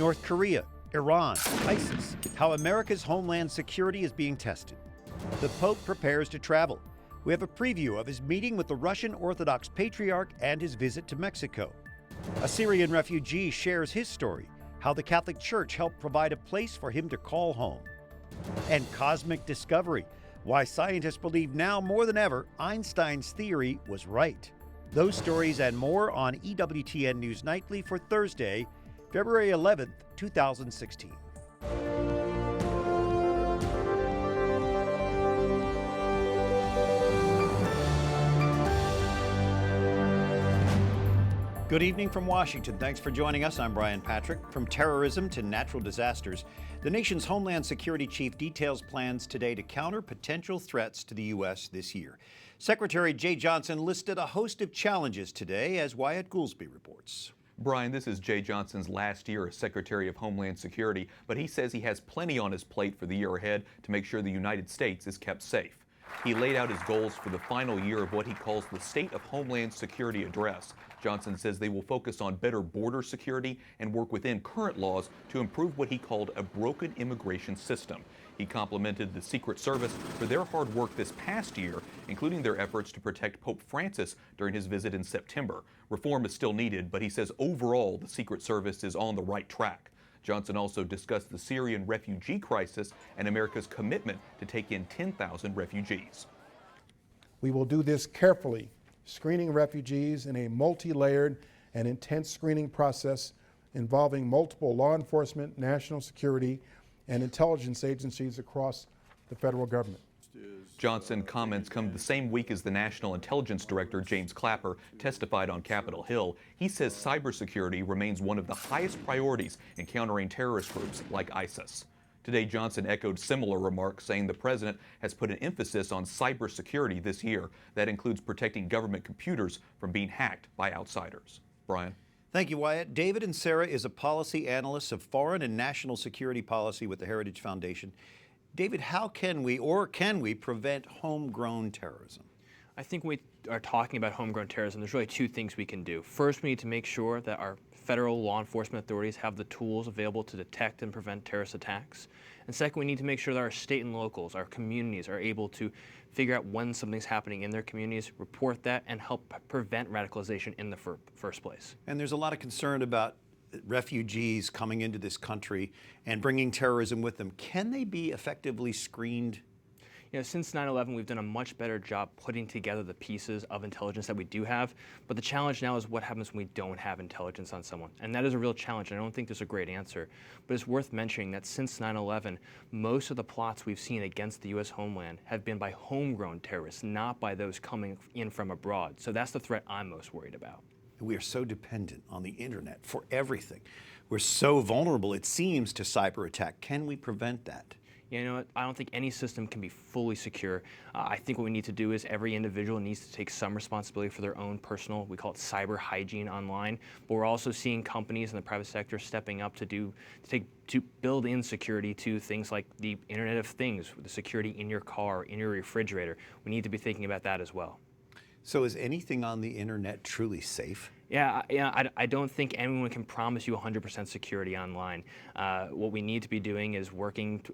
North Korea, Iran, ISIS, how America's homeland security is being tested. The Pope prepares to travel. We have a preview of his meeting with the Russian Orthodox Patriarch and his visit to Mexico. A Syrian refugee shares his story, how the Catholic Church helped provide a place for him to call home. And cosmic discovery, why scientists believe now more than ever Einstein's theory was right. Those stories and more on EWTN News Nightly for Thursday, February 11th, 2016. Good evening from Washington. Thanks for joining us. I'm Brian Patrick. From terrorism to natural disasters, the nation's Homeland Security chief details plans today to counter potential threats to the U.S. this year. Secretary Jay Johnson listed a host of challenges today, as Wyatt Goolsby reports. Brian, this is Jay Johnson's last year as Secretary of Homeland Security, but he says he has plenty on his plate for the year ahead to make sure the United States is kept safe. He laid out his goals for the final year of what he calls the State of Homeland Security Address. Johnson says they will focus on better border security and work within current laws to improve what he called a broken immigration system. He complimented the Secret Service for their hard work this past year, including their efforts to protect Pope Francis during his visit in September. Reform is still needed, but he says overall the Secret Service is on the right track. Johnson also discussed the Syrian refugee crisis and America's commitment to take in 10,000 refugees. We will do this carefully, screening refugees in a multi-layered and intense screening process involving multiple law enforcement, national security, and intelligence agencies across the federal government. Johnson comments come the same week as the National Intelligence Director, James Clapper, testified on Capitol Hill. He says cybersecurity remains one of the highest priorities in countering terrorist groups like ISIS. Today, Johnson echoed similar remarks, saying the president has put an emphasis on cybersecurity this year. That includes protecting government computers from being hacked by outsiders. Brian. Thank you, Wyatt. David Inserra is a policy analyst of foreign and national security policy with the Heritage Foundation. David, how can we prevent homegrown terrorism? I think when we are talking about homegrown terrorism, there's really two things we can do. First, we need to make sure that our federal law enforcement authorities have the tools available to detect and prevent terrorist attacks. And second, we need to make sure that our state and locals, our communities, are able to figure out when something's happening in their communities, report that, and help prevent radicalization in the first place. And there's a lot of concern about refugees coming into this country and bringing terrorism with them. Can they be effectively screened? You know, since 9/11, we've done a much better job putting together the pieces of intelligence that we do have. But the challenge now is what happens when we don't have intelligence on someone. And that is a real challenge. I don't think there's a great answer. But it's worth mentioning that since 9/11, most of the plots we've seen against the U.S. homeland have been by homegrown terrorists, not by those coming in from abroad. So that's the threat I'm most worried about. We are so dependent on the internet for everything. We're so vulnerable, it seems, to cyber attack. Can we prevent that? You know what? I don't think any system can be fully secure. I think what we need to do is every individual needs to take some responsibility for their own personal, we call it cyber hygiene online. But we're also seeing companies in the private sector stepping up to build in security to things like the Internet of Things, the security in your car, in your refrigerator. We need to be thinking about that as well. So is anything on the internet truly safe? Yeah, I don't think anyone can promise you 100% security online. What we need to be doing is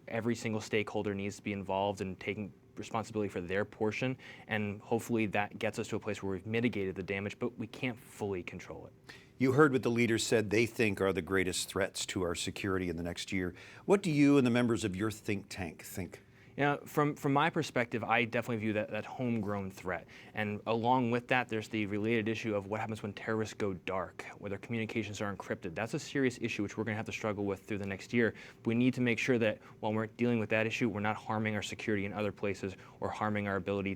every single stakeholder needs to be involved in taking responsibility for their portion, and hopefully that gets us to a place where we've mitigated the damage, but we can't fully control it. You heard what the leaders said they think are the greatest threats to our security in the next year. What do you and the members of your think tank think? You know, from my perspective, I definitely view that homegrown threat. And along with that, there's the related issue of what happens when terrorists go dark, where their communications are encrypted. That's a serious issue which we're going to have to struggle with through the next year. But we need to make sure that while we're dealing with that issue, we're not harming our security in other places or harming our ability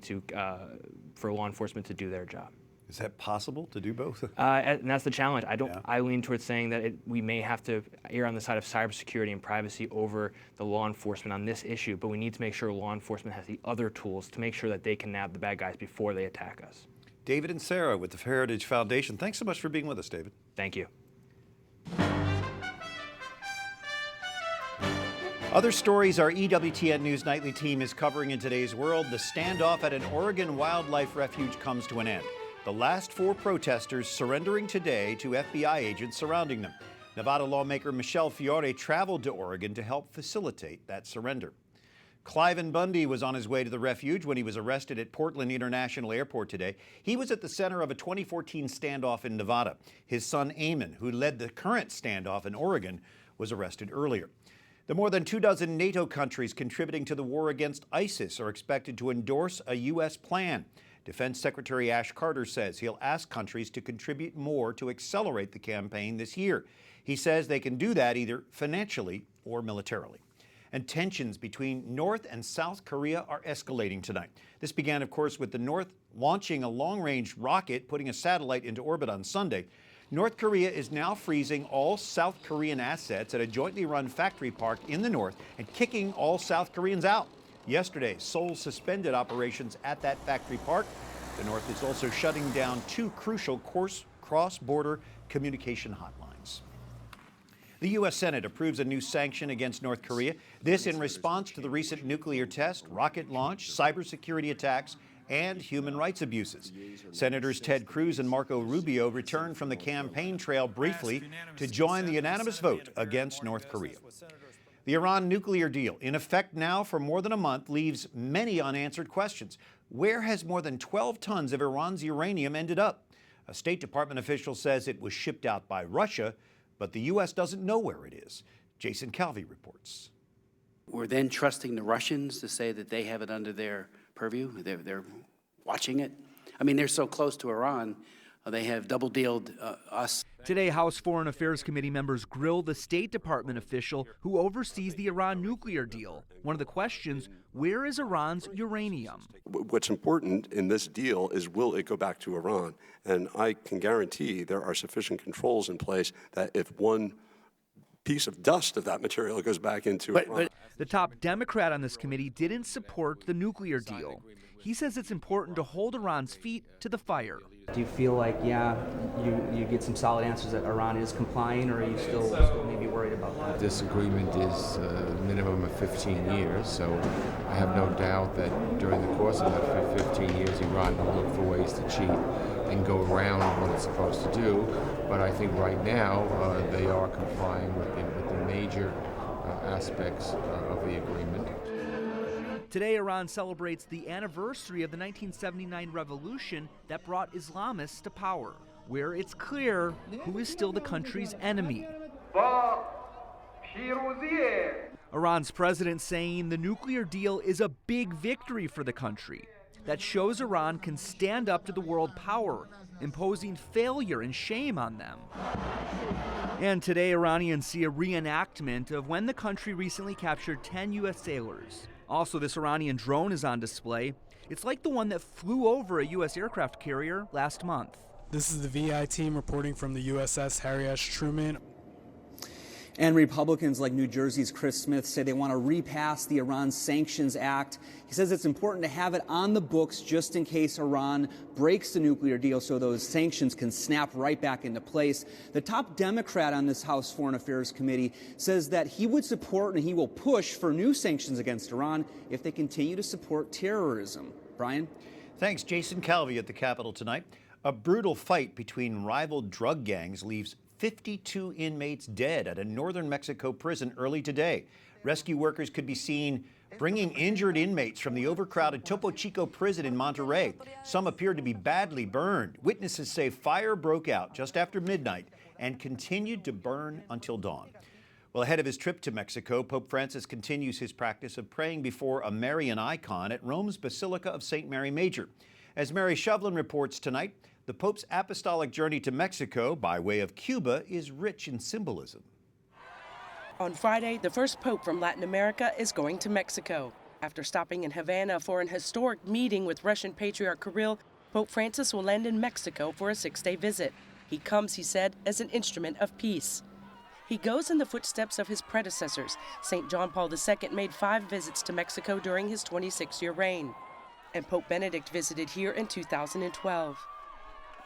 for law enforcement to do their job. Is that possible to do both? And that's the challenge. I lean towards saying that we may have to err on the side of cybersecurity and privacy over the law enforcement on this issue, but we need to make sure law enforcement has the other tools to make sure that they can nab the bad guys before they attack us. David Inserra with the Heritage Foundation. Thanks so much for being with us, David. Thank you. Other stories our EWTN News Nightly team is covering in today's world. The standoff at an Oregon wildlife refuge comes to an end. The last 4 protesters surrendering today to FBI agents surrounding them. Nevada lawmaker Michelle Fiore traveled to Oregon to help facilitate that surrender. Cliven Bundy was on his way to the refuge when he was arrested at Portland International Airport today. He was at the center of a 2014 standoff in Nevada. His son, Eamon, who led the current standoff in Oregon, was arrested earlier. The more than 24 NATO countries contributing to the war against ISIS are expected to endorse a U.S. plan. Defense Secretary Ash Carter says he'll ask countries to contribute more to accelerate the campaign this year. He says they can do that either financially or militarily. And tensions between North and South Korea are escalating tonight. This began, of course, with the North launching a long-range rocket, putting a satellite into orbit on Sunday. North Korea is now freezing all South Korean assets at a jointly run factory park in the north and kicking all South Koreans out. Yesterday, Seoul suspended operations at that factory park. The North is also shutting down 2 crucial cross-border communication hotlines. The U.S. Senate approves a new sanction against North Korea. This in response to the recent nuclear test, rocket launch, cybersecurity attacks, and human rights abuses. Senators Ted Cruz and Marco Rubio returned from the campaign trail briefly to join the unanimous vote against North Korea. The Iran nuclear deal, in effect now for more than a month, leaves many unanswered questions. Where has more than 12 tons of Iran's uranium ended up? A State Department official says it was shipped out by Russia, but the U.S. doesn't know where it is. Jason Calvi reports. We're then trusting the Russians to say that they have it under their purview. They're watching it. I mean, they're so close to Iran. They have double-dealed us. Today, House Foreign Affairs Committee members grill the State Department official who oversees the Iran nuclear deal. One of the questions, where is Iran's uranium? What's important in this deal is, will it go back to Iran? And I can guarantee there are sufficient controls in place that if one piece of dust of that material goes back into Iran. The top Democrat on this committee didn't support the nuclear deal. He says it's important to hold Iran's feet to the fire. Do you feel like, you get some solid answers that Iran is complying, or are you still maybe worried about that? This agreement is a minimum of 15 years, so I have no doubt that during the course of that 15 years, Iran will look for ways to cheat and go around what it's supposed to do. But I think right now they are complying with the major aspects of the agreement. Today, Iran celebrates the anniversary of the 1979 revolution that brought Islamists to power, where it's clear who is still the country's enemy. Iran's president saying the nuclear deal is a big victory for the country that shows Iran can stand up to the world power, imposing failure and shame on them. And today, Iranians see a reenactment of when the country recently captured 10 U.S. sailors. Also, this Iranian drone is on display. It's like the one that flew over a U.S. aircraft carrier last month. This is the VI team reporting from the USS Harry S. Truman. And Republicans like New Jersey's Chris Smith say they want to repass the Iran Sanctions Act. He says it's important to have it on the books just in case Iran breaks the nuclear deal so those sanctions can snap right back into place. The top Democrat on this House Foreign Affairs Committee says that he would support and he will push for new sanctions against Iran if they continue to support terrorism. Brian? Thanks, Jason Calvi at the Capitol tonight. A brutal fight between rival drug gangs leaves 52 inmates dead at a northern Mexico prison early today. Rescue workers could be seen bringing injured inmates from the overcrowded Topo Chico prison in Monterrey. Some appeared to be badly burned. Witnesses say fire broke out just after midnight and continued to burn until dawn. Well, ahead of his trip to Mexico, Pope Francis continues his practice of praying before a Marian icon at Rome's Basilica of St. Mary Major. As Mary Shovlain reports tonight, the Pope's apostolic journey to Mexico by way of Cuba is rich in symbolism. On Friday, the first pope from Latin America is going to Mexico. After stopping in Havana for an historic meeting with Russian Patriarch Kirill, Pope Francis will land in Mexico for a 6-day visit. He comes, he said, as an instrument of peace. He goes in the footsteps of his predecessors. St. John Paul II made 5 visits to Mexico during his 26-year reign. And Pope Benedict visited here in 2012.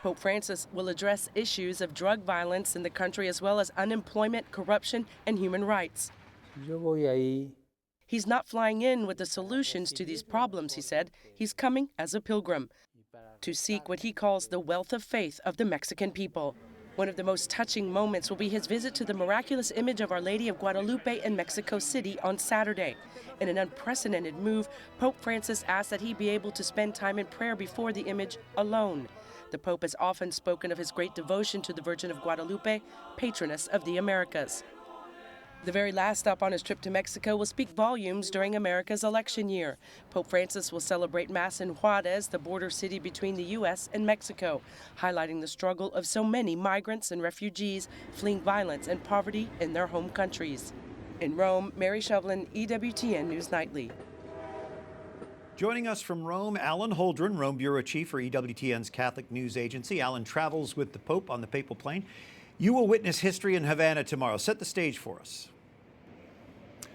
Pope Francis will address issues of drug violence in the country as well as unemployment, corruption, and human rights. He's not flying in with the solutions to these problems, he said. He's coming as a pilgrim to seek what he calls the wealth of faith of the Mexican people. One of the most touching moments will be his visit to the miraculous image of Our Lady of Guadalupe in Mexico City on Saturday. In an unprecedented move, Pope Francis asked that he be able to spend time in prayer before the image alone. The Pope has often spoken of his great devotion to the Virgin of Guadalupe, patroness of the Americas. The very last stop on his trip to Mexico will speak volumes during America's election year. Pope Francis will celebrate Mass in Juarez, the border city between the U.S. and Mexico, highlighting the struggle of so many migrants and refugees fleeing violence and poverty in their home countries. In Rome, Mary Shovlain, EWTN News Nightly. Joining us from Rome, Alan Holdren, Rome Bureau Chief for EWTN's Catholic News Agency. Alan travels with the Pope on the papal plane. You will witness history in Havana tomorrow. Set the stage for us.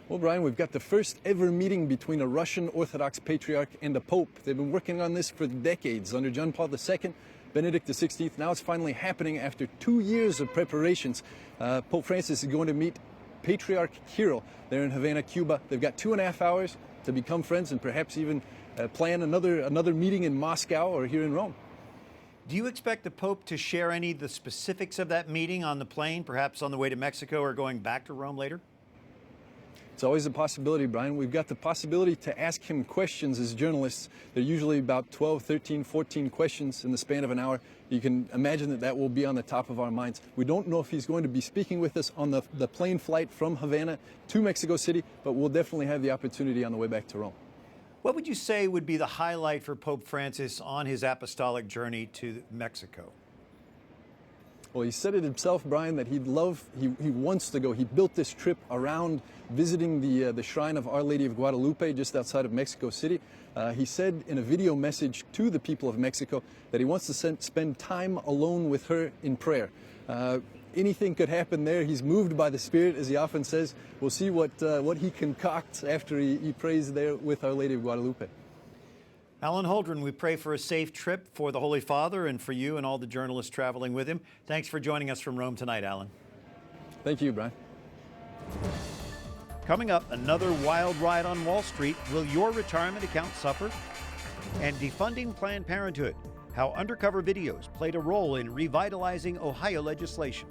Well, Brian, we've got the first ever meeting between a Russian Orthodox patriarch and the Pope. They've been working on this for decades under John Paul II, Benedict XVI. Now it's finally happening after 2 years of preparations. Pope Francis is going to meet Patriarch Kirill there in Havana, Cuba. They've got 2.5 hours to become friends and perhaps even plan another meeting in Moscow or here in Rome. Do you expect the Pope to share any of the specifics of that meeting on the plane, perhaps on the way to Mexico or going back to Rome later? It's always a possibility, Brian. We've got the possibility to ask him questions as journalists. They're usually about 12, 13, 14 questions in the span of an hour. You can imagine that will be on the top of our minds. We don't know if he's going to be speaking with us on the plane flight from Havana to Mexico City, but we'll definitely have the opportunity on the way back to Rome. What would you say would be the highlight for Pope Francis on his apostolic journey to Mexico? Well, he said it himself, Brian, that he wants to go. He built this trip around visiting the shrine of Our Lady of Guadalupe just outside of Mexico City. He said in a video message to the people of Mexico that he wants to spend time alone with her in prayer. Anything could happen there. He's moved by the Spirit, as he often says. We'll see what he concocts after he prays there with Our Lady of Guadalupe. Alan Holdren, we pray for a safe trip for the Holy Father and for you and all the journalists traveling with him. Thanks for joining us from Rome tonight, Alan. Thank you, Brian. Coming up, another wild ride on Wall Street. Will your retirement account suffer? And defunding Planned Parenthood. How undercover videos played a role in revitalizing Ohio legislation.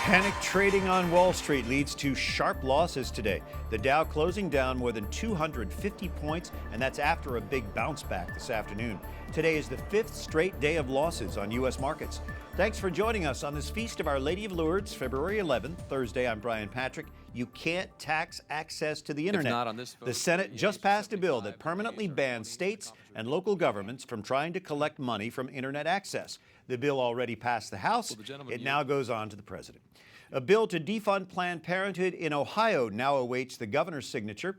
Panic trading on Wall Street leads to sharp losses today. The Dow closing down more than 250 points, and that's after a big bounce back this afternoon. Today is the 5th straight day of losses on U.S. markets. Thanks for joining us on this Feast of Our Lady of Lourdes, February 11th, Thursday. I'm Brian Patrick. You can't tax access to the internet. Not on this vote, the Senate just passed a bill that permanently bans states and local governments from trying to collect money from internet access. The bill already passed the House. It now goes on to the president. A bill to defund Planned Parenthood in Ohio now awaits the governor's signature.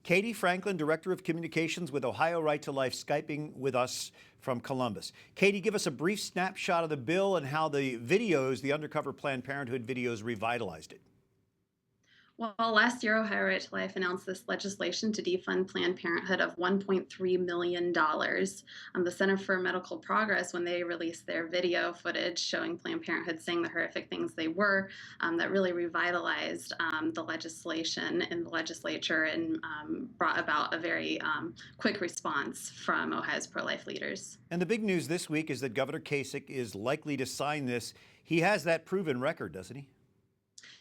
Katie Franklin, Director of Communications with Ohio Right to Life, Skyping with us from Columbus. Katie, give us a brief snapshot of the bill and how the videos, the undercover Planned Parenthood videos, revitalized it. Well, last year, Ohio Right to Life announced this legislation to defund Planned Parenthood of $1.3 million. The Center for Medical Progress, when they released their video footage showing Planned Parenthood saying the horrific things they were, that really revitalized the legislation in the legislature and brought about a very quick response from Ohio's pro-life leaders. And the big news this week is that Governor Kasich is likely to sign this. He has that proven record, doesn't he?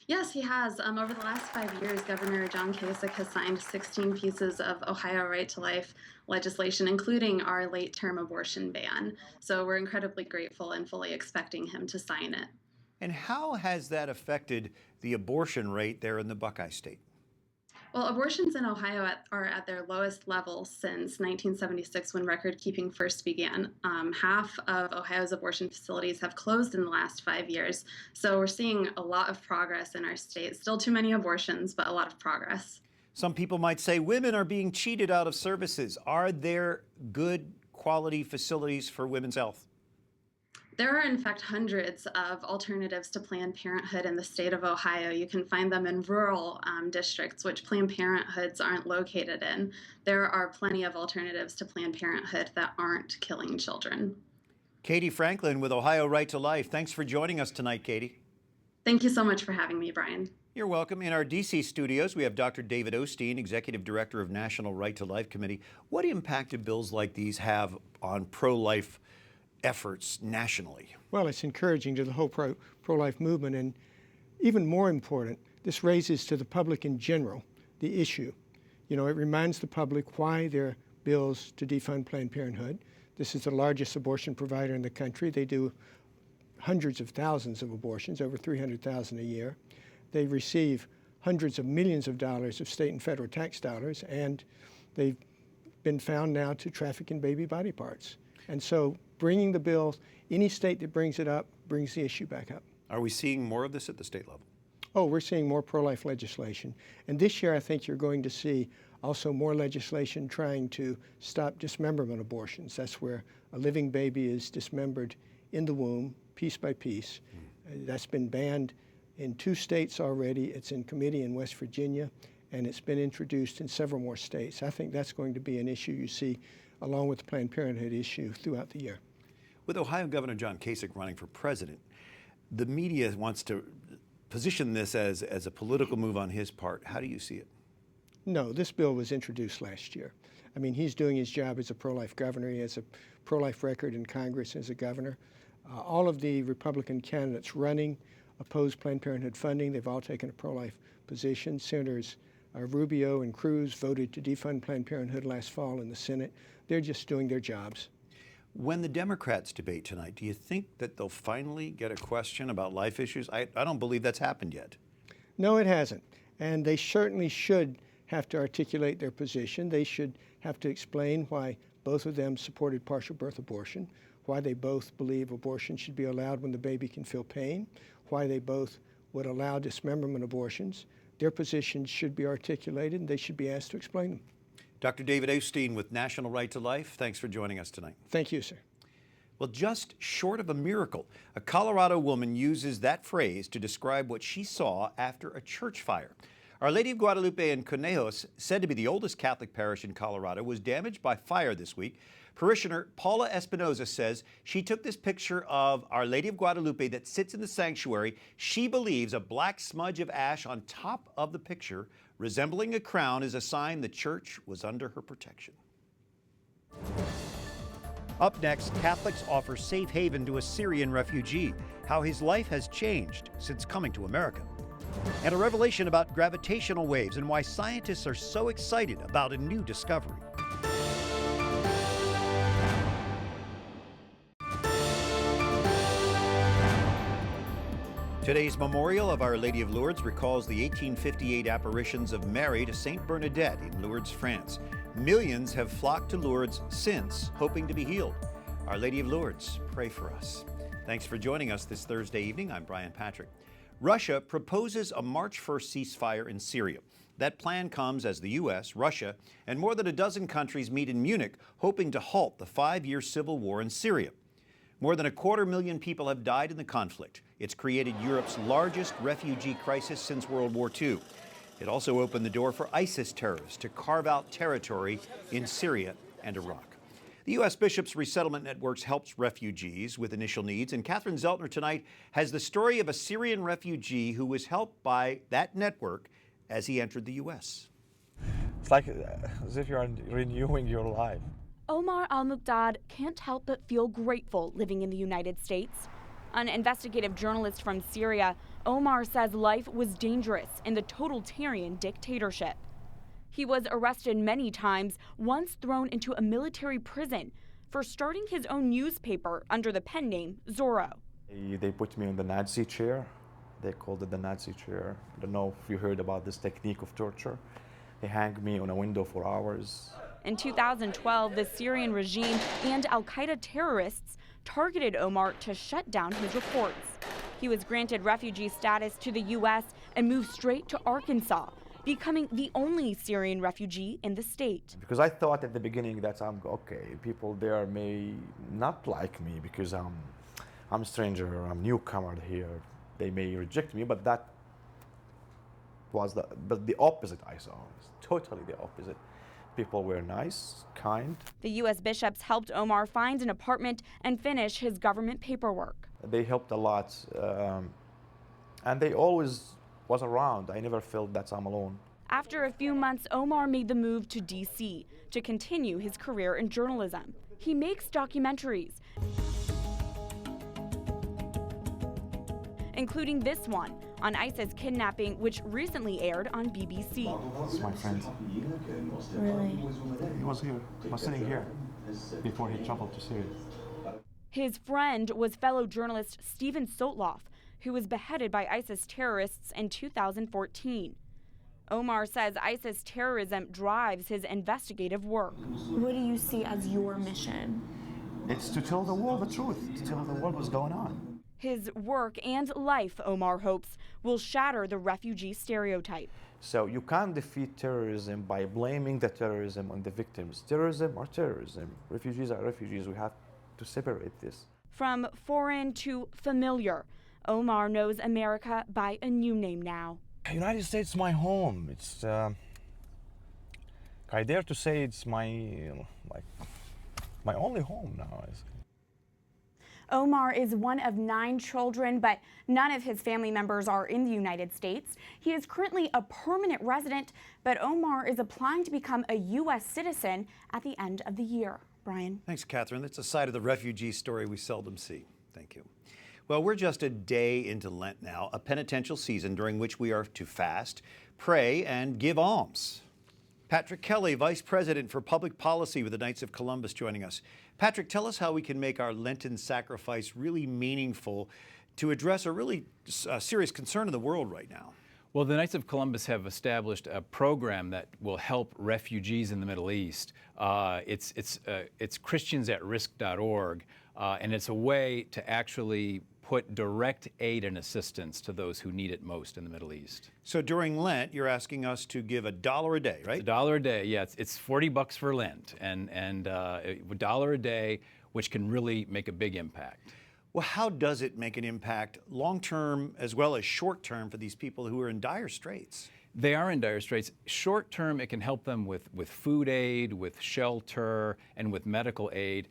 Yes, he has. Over the last 5 years, Governor John Kasich has signed 16 pieces of Ohio Right to Life legislation, including our late-term abortion ban. So we're incredibly grateful and fully expecting him to sign it. And how has that affected the abortion rate there in the Buckeye State? Well, abortions in Ohio are at their lowest level since 1976, when record-keeping first began. Half of Ohio's abortion facilities have closed in the last 5 years. So we're seeing a lot of progress in our state. Still too many abortions, but a lot of progress. Some people might say women are being cheated out of services. Are there good quality facilities for women's health? There are, in fact, hundreds of alternatives to Planned Parenthood in the state of Ohio. You can find them in rural districts, which Planned Parenthoods aren't located in. There are plenty of alternatives to Planned Parenthood that aren't killing children. Katie Franklin with Ohio Right to Life. Thanks for joining us tonight, Katie. Thank you so much for having me, Brian. You're welcome. In our D.C. studios, we have Dr. David Osteen, Executive Director of National Right to Life Committee. What impact do bills like these have on pro-life efforts nationally? Well, it's encouraging to the whole pro-life movement, and even more important, this raises to the public in general the issue. You know, it reminds the public why there are bills to defund Planned Parenthood. This is the largest abortion provider in the country. They do hundreds of thousands of abortions, over 300,000 a year. They receive hundreds of millions of dollars of state and federal tax dollars, and they've been found now to traffic in baby body parts. And so bringing the bill, any state that brings it up, brings the issue back up. Are we seeing more of this at the state level? Oh, we're seeing more pro-life legislation. And this year, I think you're going to see also more legislation trying to stop dismemberment abortions. That's where a living baby is dismembered in the womb, piece by piece. That's been banned in 2 states already. It's in committee in West Virginia, and it's been introduced in several more states. I think that's going to be an issue you see along with the Planned Parenthood issue throughout the year. With Ohio Governor John Kasich running for president, the media wants to position this as a political move on his part. How do you see it? No, this bill was introduced last year. I mean, he's doing his job as a pro-life governor. He has a pro-life record in Congress as a governor. All of the Republican candidates running oppose Planned Parenthood funding. They've all taken a pro-life position. Senators Rubio and Cruz voted to defund Planned Parenthood last fall in the Senate. They're just doing their jobs. When the Democrats debate tonight, do you think that they'll finally get a question about life issues? I don't believe that's happened yet. No, it hasn't. And they certainly should have to articulate their position. They should have to explain why both of them supported partial birth abortion, why they both believe abortion should be allowed when the baby can feel pain, why they both would allow dismemberment abortions. Their positions should be articulated, and they should be asked to explain them. Dr. David Osteen with National Right to Life, thanks for joining us tonight. Thank you, sir. Well, just short of a miracle, a Colorado woman uses that phrase to describe what she saw after a church fire. Our Lady of Guadalupe in Conejos, said to be the oldest Catholic parish in Colorado, was damaged by fire this week. Parishioner Paula Espinoza says she took this picture of Our Lady of Guadalupe that sits in the sanctuary. She believes a black smudge of ash on top of the picture, resembling a crown, is a sign the church was under her protection. Up next, Catholics offer safe haven to a Syrian refugee, how his life has changed since coming to America. And a revelation about gravitational waves and why scientists are so excited about a new discovery. Today's memorial of Our Lady of Lourdes recalls the 1858 apparitions of Mary to Saint Bernadette in Lourdes, France. Millions have flocked to Lourdes since, hoping to be healed. Our Lady of Lourdes, pray for us. Thanks for joining us this Thursday evening. I'm Brian Patrick. Russia proposes a March 1st ceasefire in Syria. That plan comes as the U.S., Russia, and more than a dozen countries meet in Munich, hoping to halt the 5-year civil war in Syria. More than 250,000 people have died in the conflict. It's created Europe's largest refugee crisis since World War II. It also opened the door for ISIS terrorists to carve out territory in Syria and Iraq. The U.S. Bishops' Resettlement Networks helps refugees with initial needs, and Catherine Szeltner tonight has the story of a Syrian refugee who was helped by that network as he entered the U.S. It's like as if you're renewing your life. Omar al-Muqdad can't help but feel grateful living in the United States. An investigative journalist from Syria, Omar says life was dangerous in the totalitarian dictatorship. He was arrested many times, once thrown into a military prison for starting his own newspaper under the pen name Zorro. They put me in the Nazi chair. They called it the Nazi chair. I don't know if you heard about this technique of torture. They hang me on a window for hours. In 2012, the Syrian regime and al-Qaeda terrorists targeted Omar to shut down his reports. He was granted refugee status to the U.S. and moved straight to Arkansas, becoming the only Syrian refugee in the state. Because I thought at the beginning that okay, people there may not like me because I'm a stranger, I'm a newcomer here. They may reject me, but that was the opposite I saw. It's totally the opposite. People were nice, kind. The U.S. bishops helped Omar find an apartment and finish his government paperwork. They helped a lot, and they always was around. I never felt that I'm alone. After a few months, Omar made the move to D.C. to continue his career in journalism. He makes documentaries, including this one on ISIS kidnapping, which recently aired on BBC. This is my friend. Really? He was here. He was sitting here before he traveled to Syria. His friend was fellow journalist Steven Szeltner, who was beheaded by ISIS terrorists in 2014. Omar says ISIS terrorism drives his investigative work. What do you see as your mission? It's to tell the world the truth, to tell the world what's going on. His work and life, Omar hopes, will shatter the refugee stereotype. So you can't defeat terrorism by blaming the terrorism on the victims. Terrorism or terrorism. Refugees are refugees. We have to separate this. From foreign to familiar, Omar knows America by a new name now. United States is my home. It's I dare to say it's my only home now. Omar is one of 9 children, but none of his family members are in the United States. He is currently a permanent resident, but Omar is applying to become a U.S. citizen at the end of the year. Brian. Thanks, Catherine. That's a side of the refugee story we seldom see. Thank you. Well, we're just a day into Lent now, a penitential season during which we are to fast, pray, and give alms. Patrick Kelly, Vice President for Public Policy with the Knights of Columbus, joining us. Patrick, tell us how we can make our Lenten sacrifice really meaningful to address a really serious concern in the world right now. Well, the Knights of Columbus have established a program that will help refugees in the Middle East. It's christiansAtRisk.org, and it's a way to actually put direct aid and assistance to those who need it most in the Middle East. So during Lent, you're asking us to give $1 a day, right? It's $1 a day, yeah. It's $40 for Lent, and $1 a day, which can really make a big impact. Well, how does it make an impact long-term as well as short-term for these people who are in dire straits? They are in dire straits. Short-term, it can help them with food aid, with shelter, and with medical aid.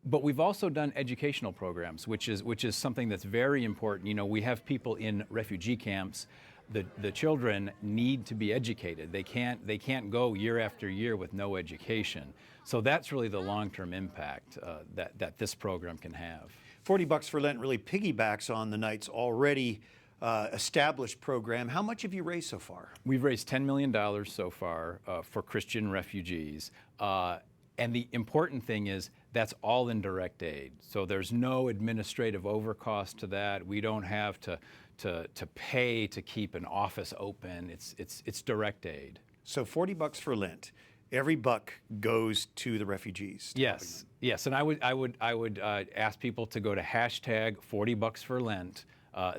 But we've also done educational programs, which is something that's very important. You know, we have people in refugee camps. The children need to be educated. They can't go year after year with no education. So that's really the long-term impact that this program can have. $40 for Lent really piggybacks on the Knights' already established program. How much have you raised so far? We've raised $10 million so far for Christian refugees. And the important thing is that's all in direct aid. So there's no administrative overcost to that. We don't have to pay to keep an office open. It's direct aid. So $40 for Lent. Every buck goes to the refugees. Yes, yes. And I would ask people to go to hashtag $40 for Lent.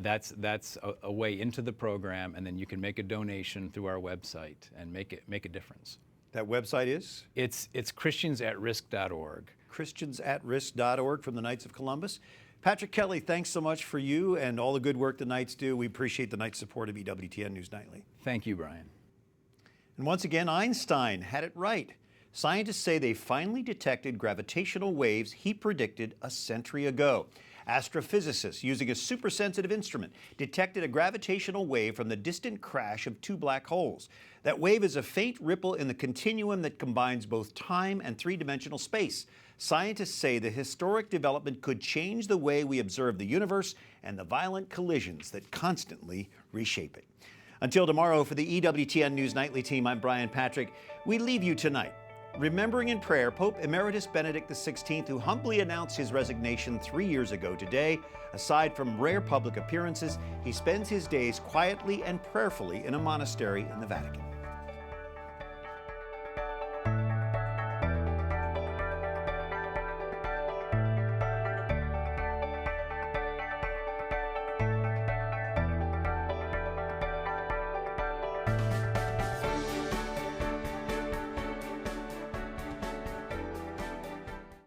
That's a way into the program, and then you can make a donation through our website and make a difference. That website is? It's christiansAtRisk.org. christiansAtRisk.org from the Knights of Columbus. Patrick Kelly, thanks so much for you and all the good work the Knights do. We appreciate the Knights' support of EWTN News Nightly. Thank you, Brian. And once again, Einstein had it right. Scientists say they finally detected gravitational waves he predicted a century ago. Astrophysicists, using a super-sensitive instrument, detected a gravitational wave from the distant crash of 2 black holes. That wave is a faint ripple in the continuum that combines both time and three-dimensional space. Scientists say the historic development could change the way we observe the universe and the violent collisions that constantly reshape it. Until tomorrow, for the EWTN News Nightly team, I'm Brian Patrick. We leave you tonight remembering in prayer Pope Emeritus Benedict XVI, who humbly announced his resignation 3 years ago today. Aside from rare public appearances, he spends his days quietly and prayerfully in a monastery in the Vatican.